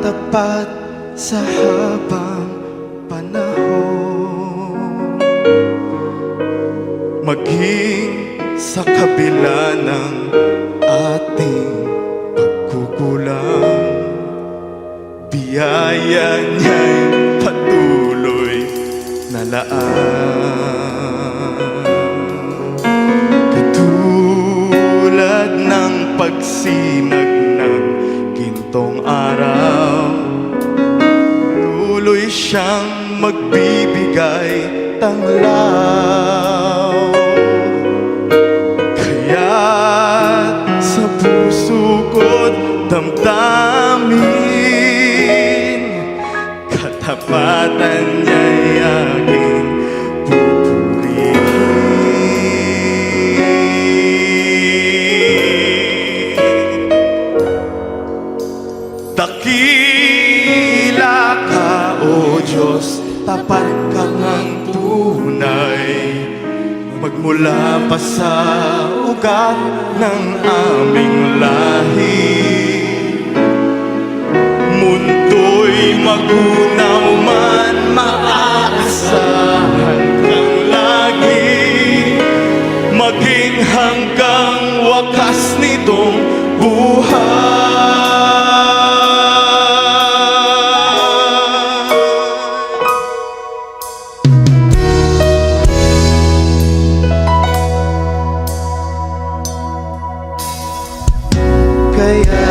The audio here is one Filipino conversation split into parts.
tapat sa habang panahon. Maging sa kabila ng ating pagkukulang, biyaya niya'y patuloy na laan. Katulad ng pagsinag ng gintong araw, tuloy siyang magbibigay tanglaw. Kaya't sa puso ko't damdamin, katapatan niya'y aking pupurihin. Dakila ka, O Diyos, tapat ka ngang tunay, magmula pa sa ugat ng aming lahi. Mundo'y magunaw man, maaasahan kang lagi, maging hanggang wakas nitong buhay. Kaya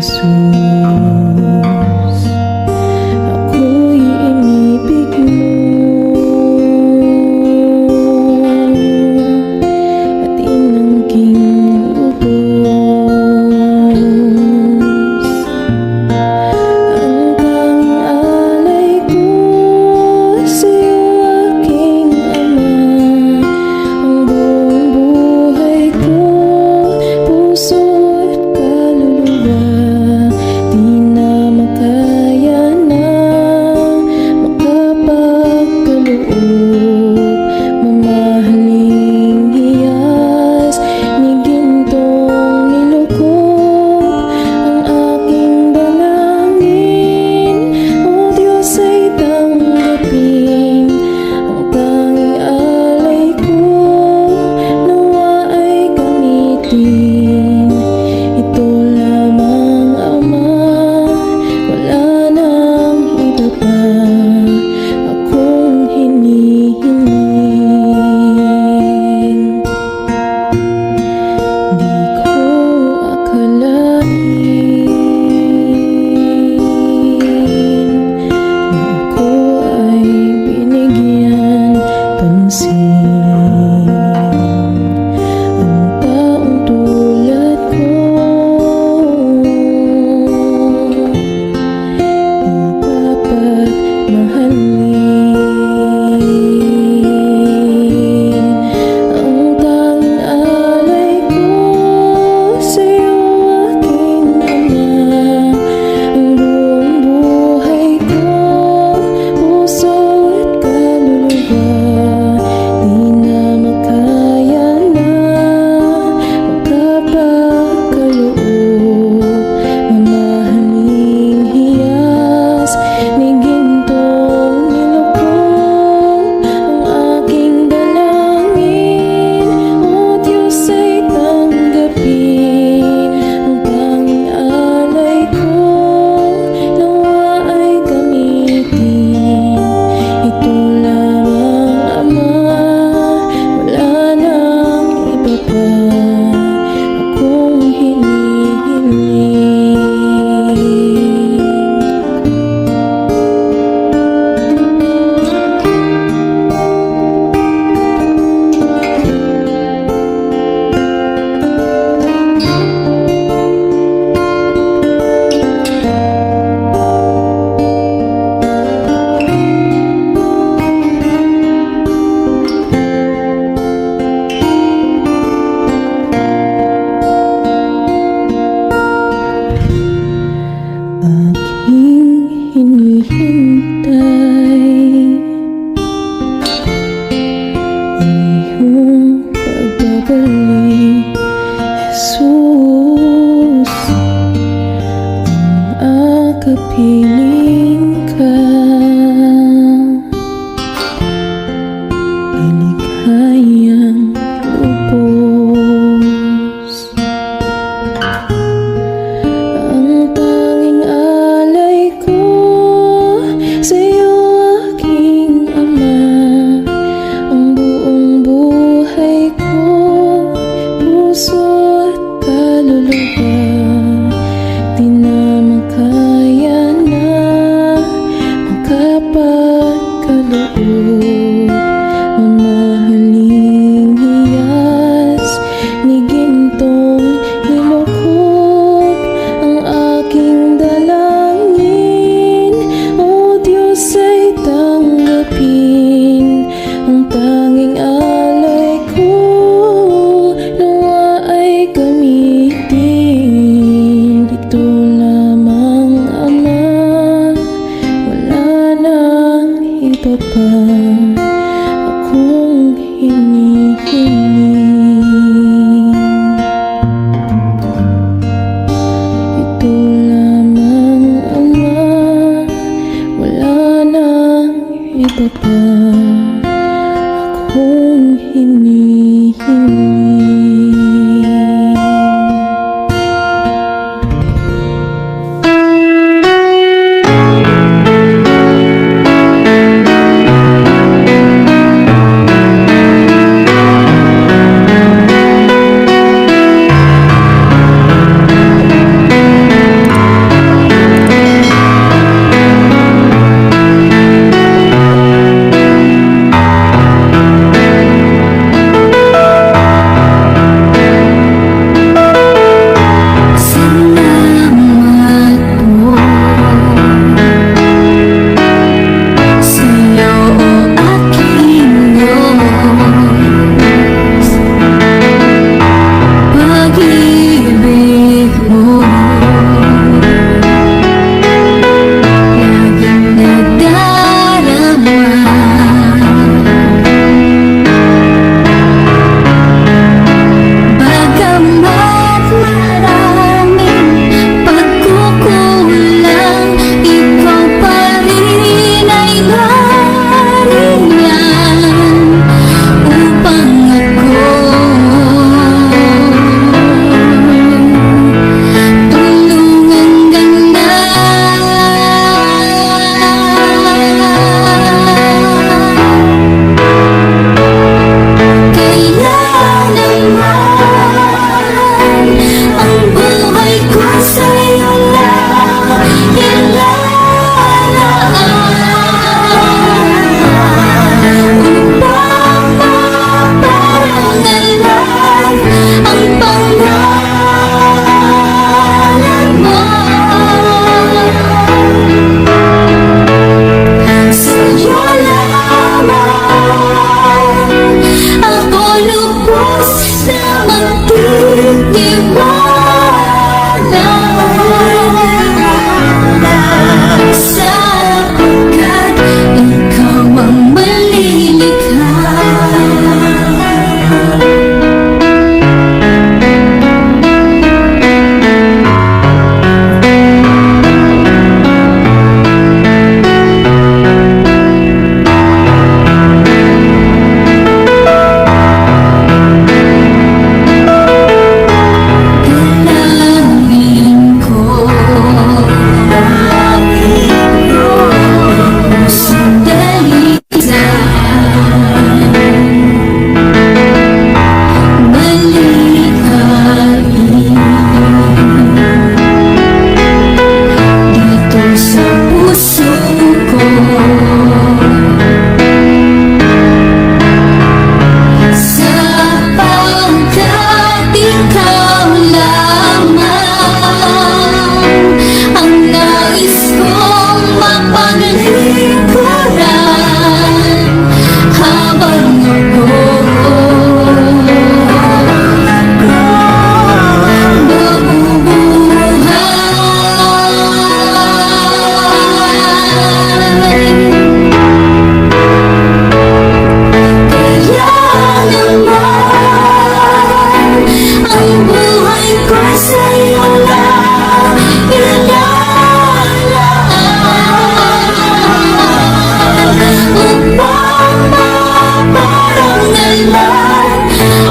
Jesus, ako'y inibig mo at inangking lubos. Ang tanging alay ko sa'yo, aking Ama, ang buong buhay ko, puso at kaluluwa. Di na makaya na makapagkaloob, mamahaling hiyas ni gintong nilukop. Ang aking dalangin, O Diyos, ay tanggapin. Ang tanging alay ko, nawa ay gamitin. Ito lamang, Ama, wala nang iba pa akong hinihiling. Di ko akalain na ako ay binigyan pansin. Ang taong tulad ko, dapat mahalin. Ang tanging alay ko sa'yo, aking Ama, ang buong buhay ko, puso at kaluluwa. Di na makaya na makapagkaloob, mamahaling hiyas ni gintong nilukop. Ang aking dalangin, O Diyos, ay tanggapin. Ang tanging alay ko, nawa ay gamitin. Ito lamang, Ama, wala nang iba pa akong hinihiling. Aking hinihintay ang iyong pagbabalik, Jesus. Ang akapiling ka, iligayang lubos. Ang tanging alay ko sa'yo, aking Ama, ang buong buhay ko, puso at kaluluwa. Di na makaya na makapagkaloob, mamahaling hiyas ni gintong nilukop. Ang aking dalangin, O Diyos, ay tanggapin. Ang tanging alay ko, nawa ay gamitin. Ito lamang, Ama, wala nang iba pa akong hinihiling. Ito lamang, Ama, wala nang iba pa akong hinihiling.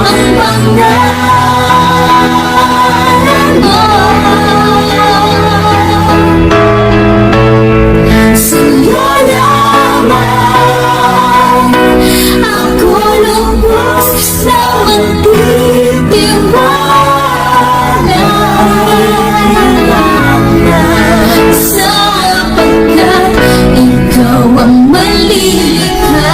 ang pangalan mo. Sa'yo lamang ako lubos na magtitiwala, sapagkat ikaw ang malilikha.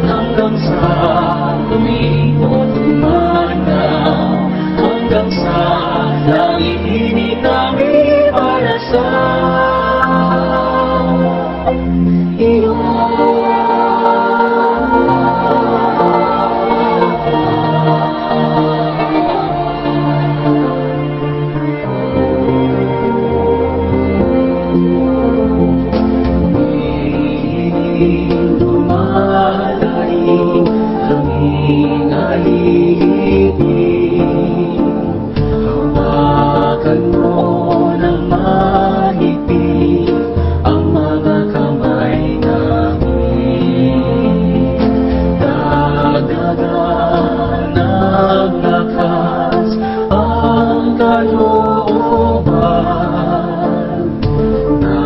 Hanggang sa tumingin langit hindi namin para sa iyo. Lumalaing langing alipin, hawakan mo ng mahigpit ang mga kamay namin. Dagdagan ng lakas ang kalooban na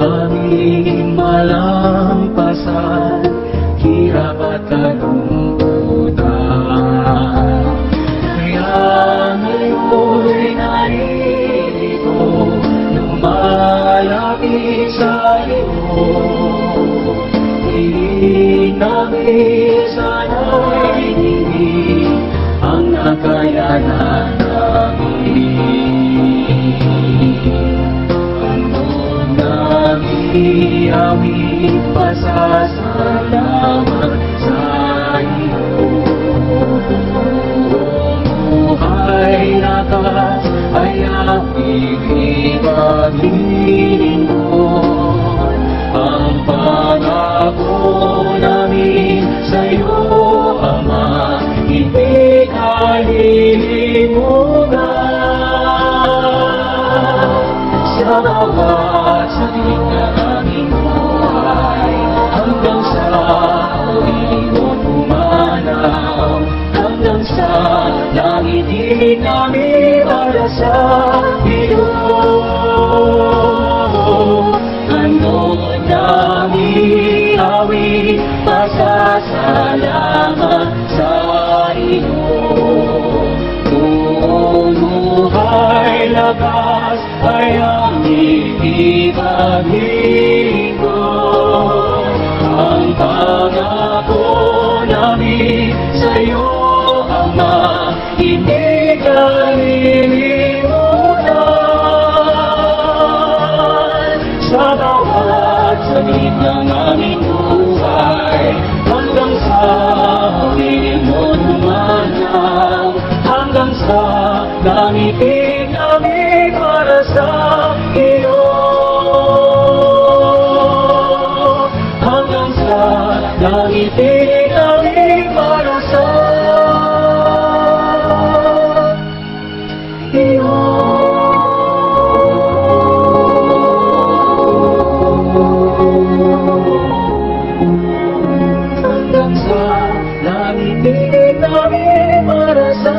aming malampasan hirap at kalungkutan. Kaya ngayon'y narito, lumalapit sa iyo. Hiling namin sana'y hindi ang nakayanan namin. Handog namin aming pasasalamat sa iyo. Buhay lakas ay aming ipaglilingkod. Ang pangako namin sa iyo, Ama, hindi kalilimutan. Sa bawat saglit na aming buhay, hanggang sa huli mo pumanaw, hanggang sa langit hindi kami para sa iyo. Ano namin awit, pasasalamat sa iyo. Buhay lakas ay aming ipaglingkod. Ang pangako namin sa iyo, Ama, hindi kalilimutan. Sa bawat saglit ng aming buhay, hanggang sa huli mo lumanaw, hanggang sa langit kami para sa iyo. Hanggang sa langit kami para sa iyo. Hanggang sa langit kami para sa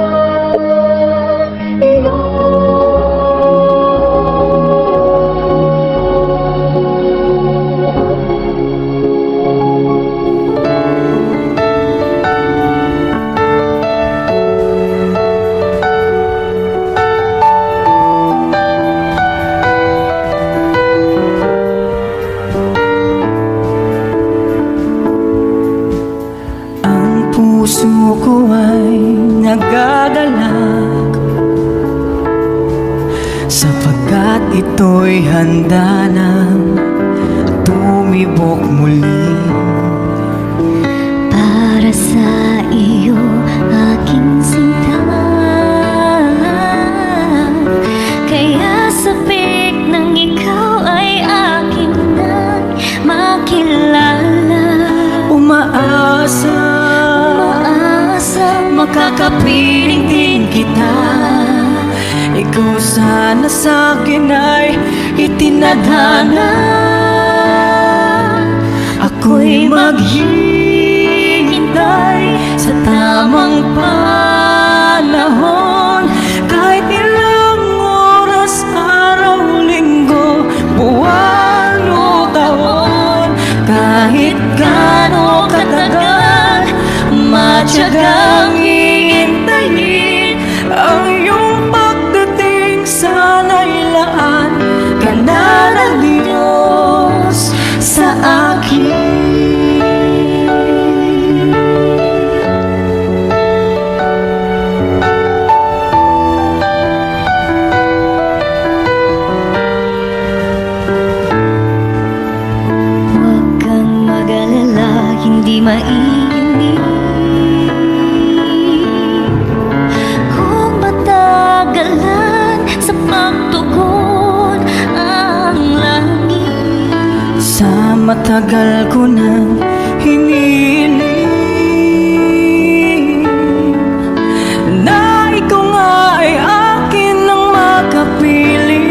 iyo. Ang puso ko ay nagagalak, sapagkat ito'y handa nang tumibok muli. Para sa iyo, aking sinta. Kaya sabik ng ikaw ay aking nang makilala. Umaasa, makakapiling din kita. Ikaw sana sa'kin ay itinadhana. Ako'y maghihintay sa tamang panahon. Kahit ilang oras, araw, linggo, buwan o taon, kahit gaano katagal, matyagang hihintayin ang iyong pagdating. Sana'y laan ka na ng Diyos sa akin. matagal ko nang hiniling na ikaw nga ay akin nang makapiling.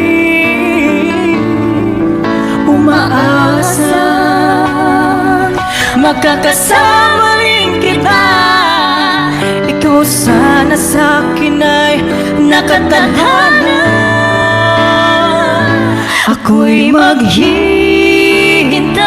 Umaasa makakasama rin kita. Ikaw sana sa'kin ay nakatadhana. Ako'y maghihintay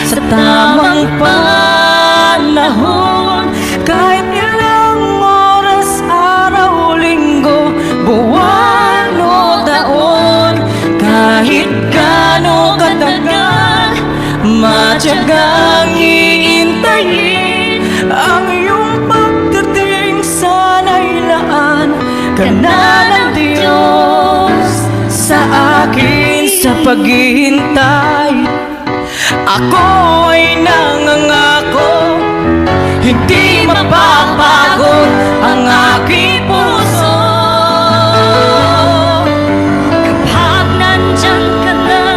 sa tamang panahon. Kahit ilang oras, araw, linggo, buwan o taon. Kahit gaano katagal, matyagang iintayin ang iyong pagdating. Sana'y laan ka na ng Diyos sa akin sa paghihintay. Ako ay nangangako, hindi mapapagod ang aking puso. Kapag nandyan ka na,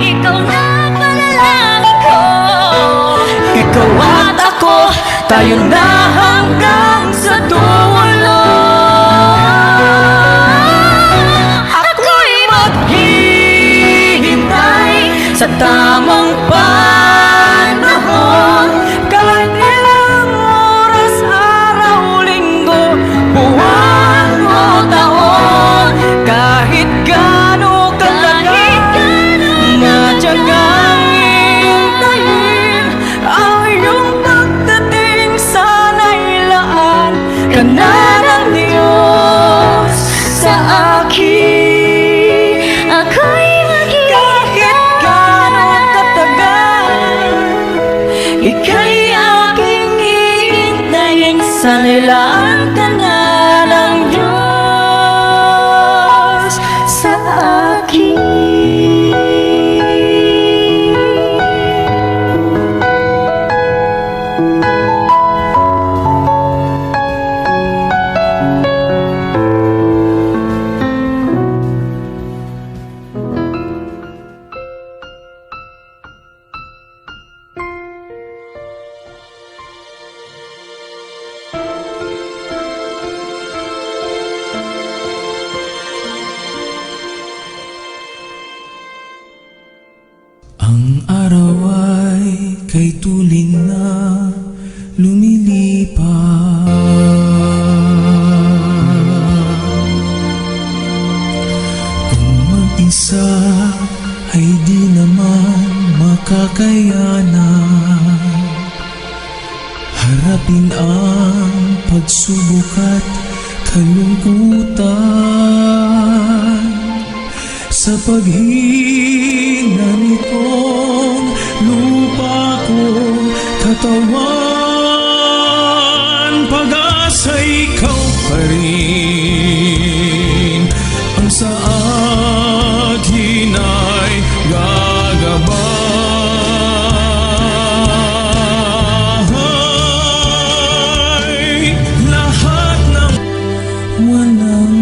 ikaw na panalangin ko. Ikaw at ako, tayo na hanggang sa dulo. Ako'y maghihintay sa tamang panahon. Kahit ilang oras, araw, linggo, buwan o taon. Kahit gaano katagal, matyagang hintayin ang iyong pagdating. Sana'y laan ka na ng Diyos sa akin. Ako'y Kahit gaano katagal, ika'y aking hihintayin. Sana'y laan ka na ng Diyos sa akin. Ang araw ay kay tulin na lumilipas. Kung mag-isa ay di naman makakayanan. Harapin ang pagsubok at kalungkutan. Sa paghina nitong lupa ko, katawan, pag-asa ikaw pa rin. Ang sa akin ay gagabay. Lahat ng walang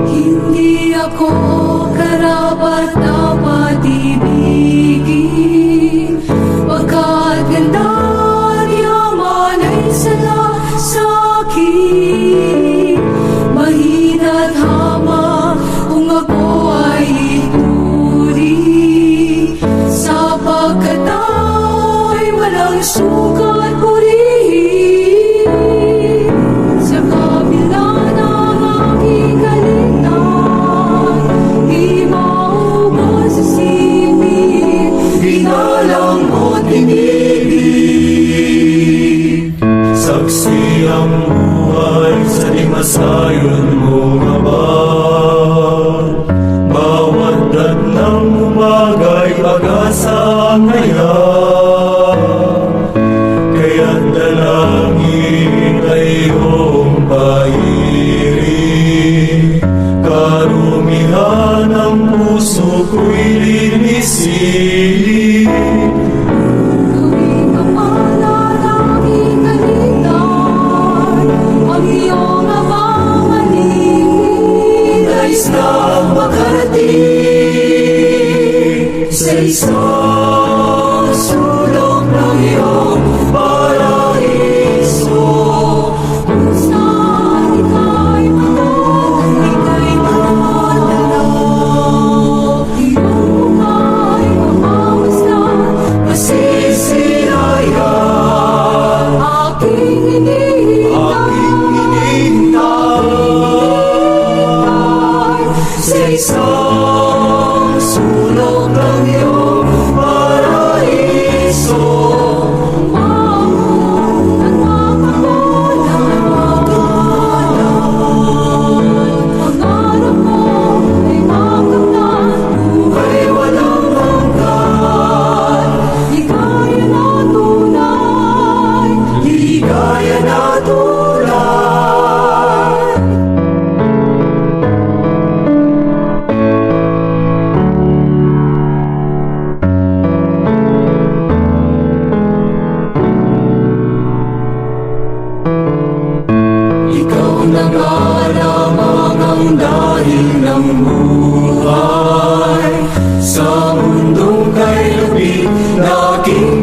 Hindi ako karapat na pag-ibigin, pagkat ganda at yaman ay sala sa'kin. Mahina't hamang kung ako ay ituri, sapagkat ay walang sukat purihin. Sa kabila ng aking kalingap, di maubos sa sipit, ginalang mo't inibig. Saksi ang buhay sa limasayon mo, Ama.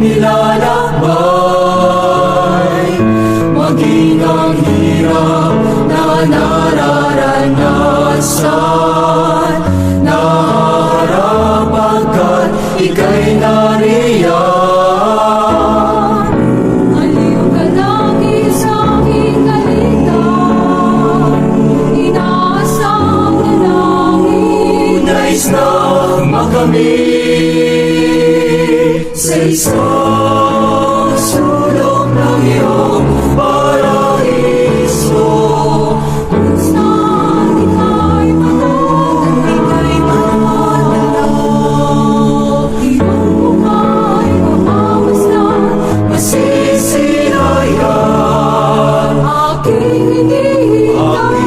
nilalakbay, maging ang hirap na nararanasan, naharap agad ika'y nariyan. Aliw ka lagi sa aking kalitan, inaasam na langit, nais na makamit sa isang sulok ng iyong paraiso. Kung saan ika'y madadala, iyong mukha'y mamamasdan, masisilayan. Aking hinihintay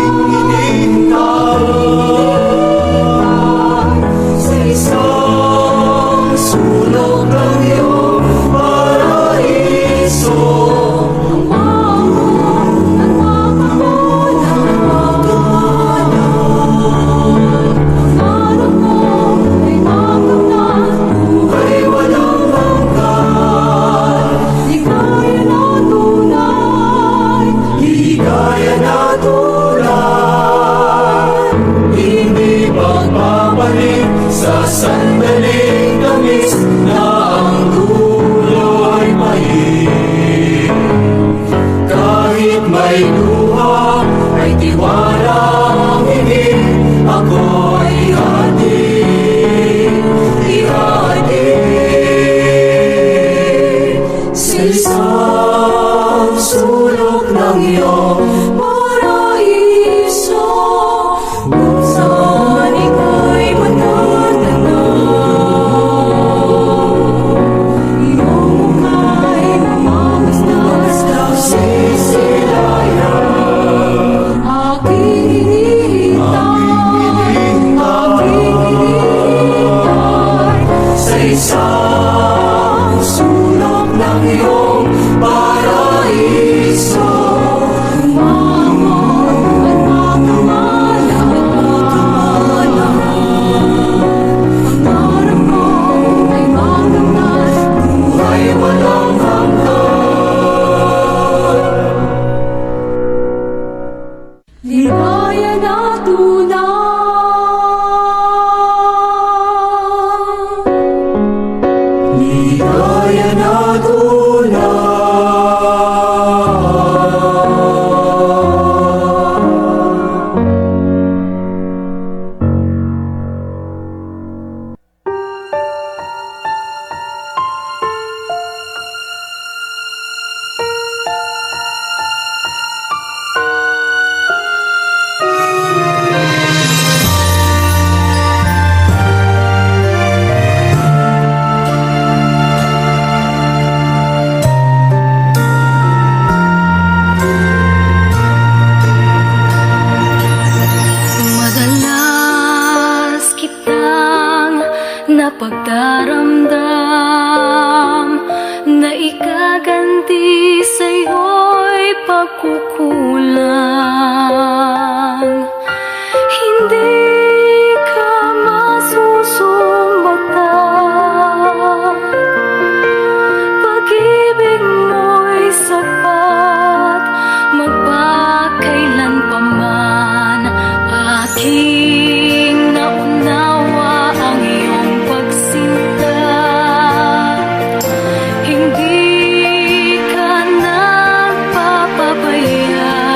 sa isang sulok ng iyong paraiso. Ang hanap mo ay makamtan, buhay walang hanggan, ligaya na tunay, ligaya na tunay. Hindi magbabalik sa sandaling tamis na ang dulo ay mahirap. Kahit may luha ay tiwala ang hingin, ako'y ihatid sa isang sulok ng iyong paraiso. Kung saan ika'y matatanaw, iyong mukha'y mamamasdan, sisilayan. Aking hinihintay sa isang sulok ng iyong paraiso. Umamon at makamala, ang harap mo ay makamtan, buhay walang hanggan, ligaya na tunay, ligaya na tunay. Madalas kitang napagdaramdam na ikaganti sa'yo'y pagkukulang. Hindi ka masusumbatan, pag-ibig mo'y sapat, magpakailanpaman. Aking naunawa ang iyong pagsinta, hindi ka nagpapabaya.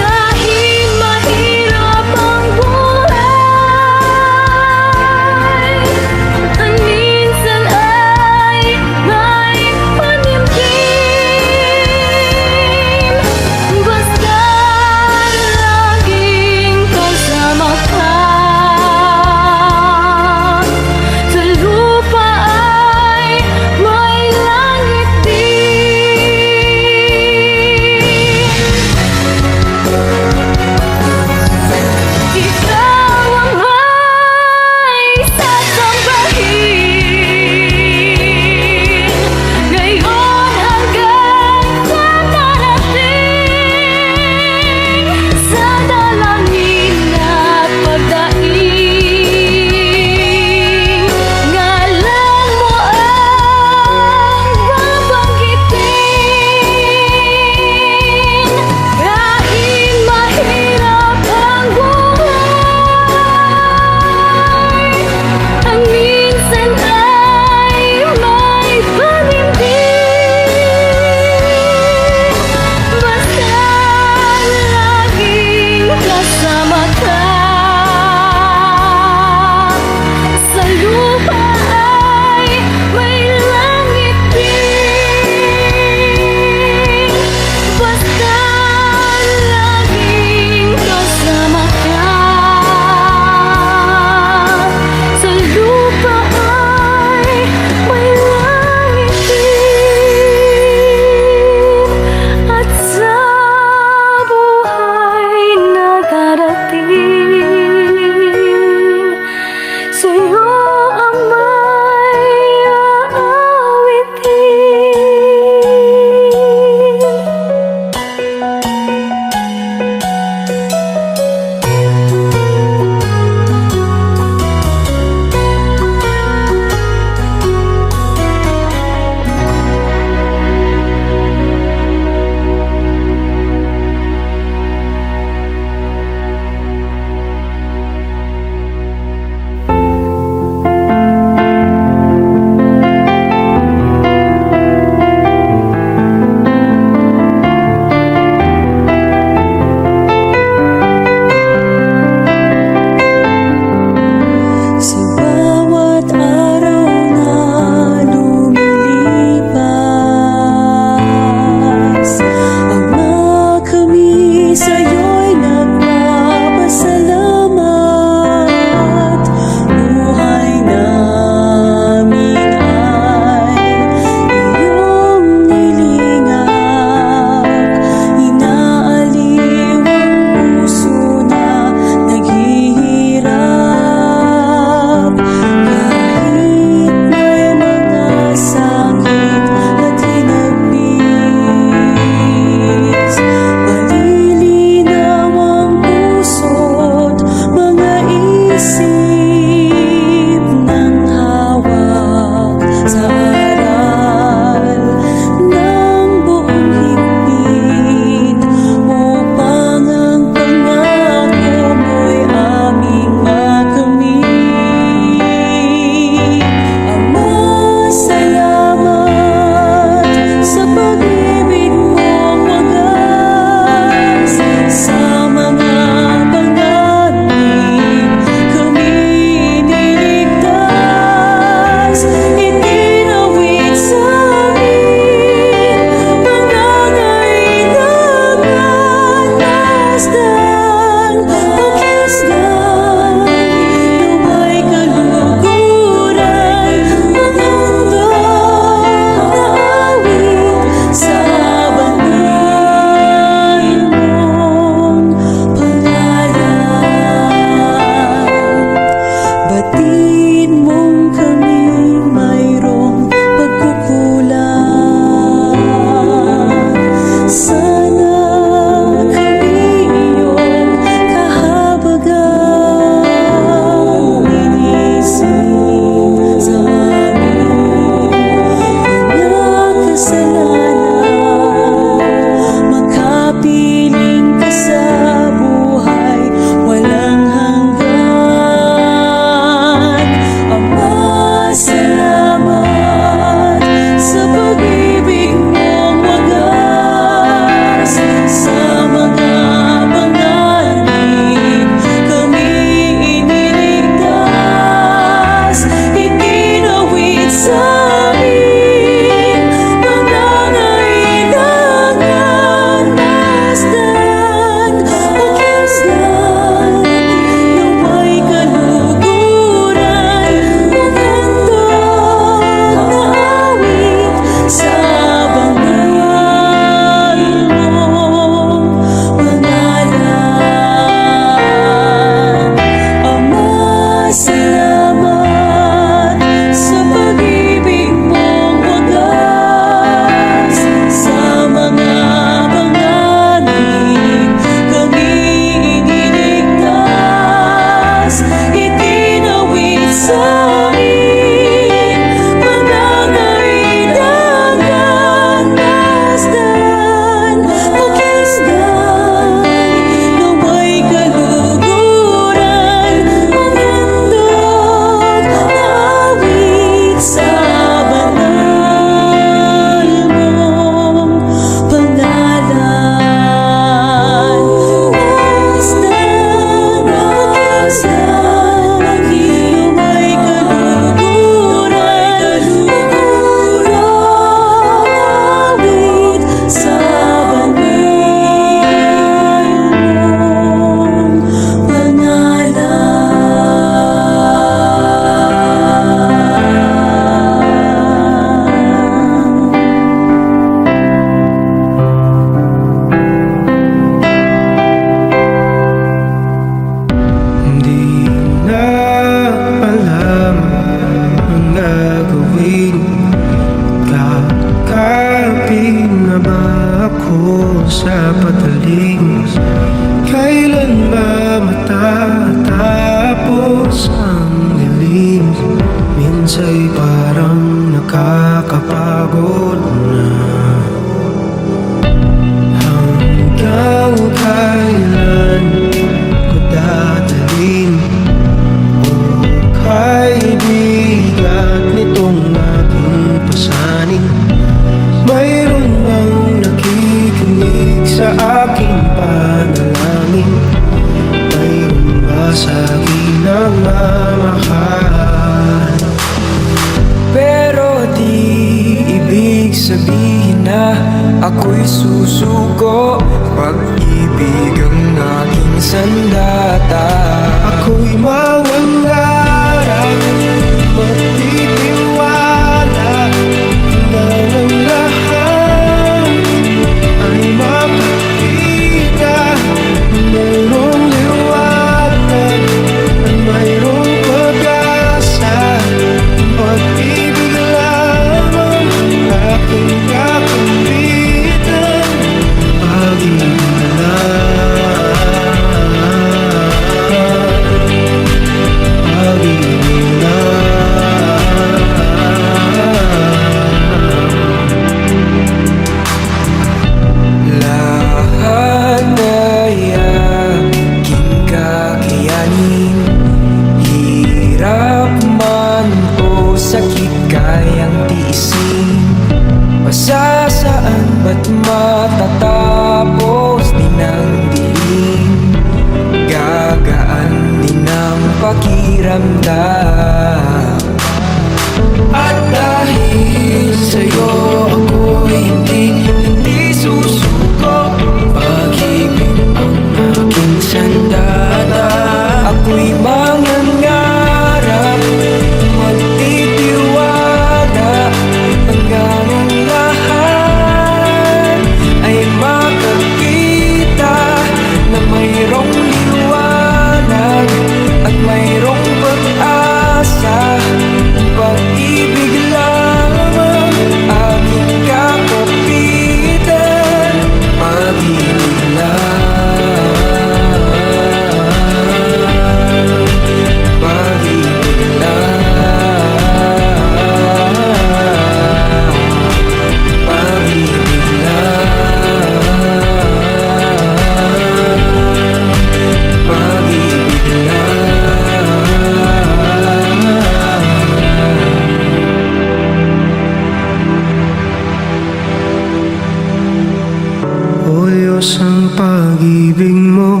pag-ibig mo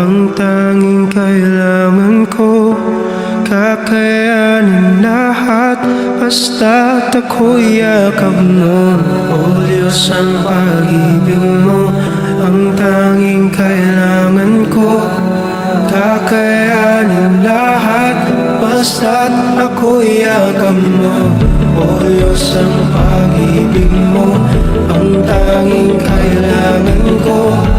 ang tanging kailangan ko. Kakayanin lahat basta't ako'y yakap mo. O Diyos, ang pag-ibig mo ang tanging kailangan ko. Kakayanin lahat basta't ako'y yakap mo. O Diyos, ang pag-ibig mo ang tanging kailangan ko.